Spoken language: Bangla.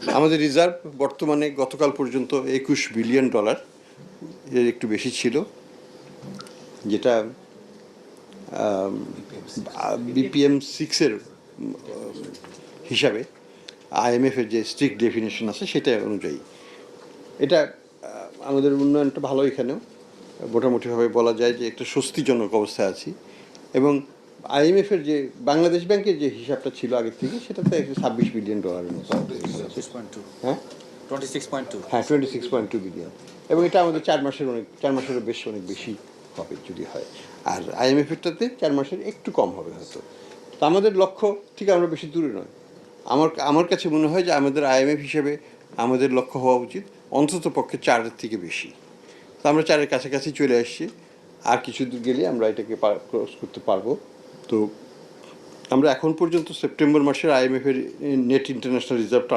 আমাদের রিজার্ভ বর্তমানে গতকাল পর্যন্ত $21 বিলিয়ন, এর একটু বেশি ছিল, যেটা BPM 6-এর হিসাবে IMF-এর যে স্ট্রিক্ট ডেফিনেশন আছে সেটা অনুযায়ী এটা আমাদের উন্নয়নটা ভালো। এখানেও মোটামুটিভাবে বলা যায় যে একটা স্বস্তিজনক অবস্থায় আছি। এবং IMF-এর যে বাংলাদেশ ব্যাংকের যে হিসাবটা ছিল আগের থেকে, সেটাতে $26 বিলিয়ন মতো। হ্যাঁ 26.2 হ্যাঁ 26.2 বিলিয়ন। এবং এটা আমাদের 4 মাসেরও বেশ অনেক বেশি হবে যদি হয়। আর IMF-এরটাতে 4 মাসের একটু কম হবে হয়তো। তো আমাদের লক্ষ্য থেকে আমরা বেশি দূরে নয়। আমার কাছে মনে হয় যে আমাদের IMF হিসেবে আমাদের লক্ষ্য হওয়া উচিত অন্তত পক্ষে 4-এর থেকে বেশি। তো আমরা 4-এর কাছাকাছি চলে আসছি। আর কিছু দূর গেলে আমরা এটাকে ক্রস করতে পারবো। তো আমরা এখন পর্যন্ত সেপ্টেম্বর মাসের IMF-এর নেট ইন্টারন্যাশনাল রিজার্ভ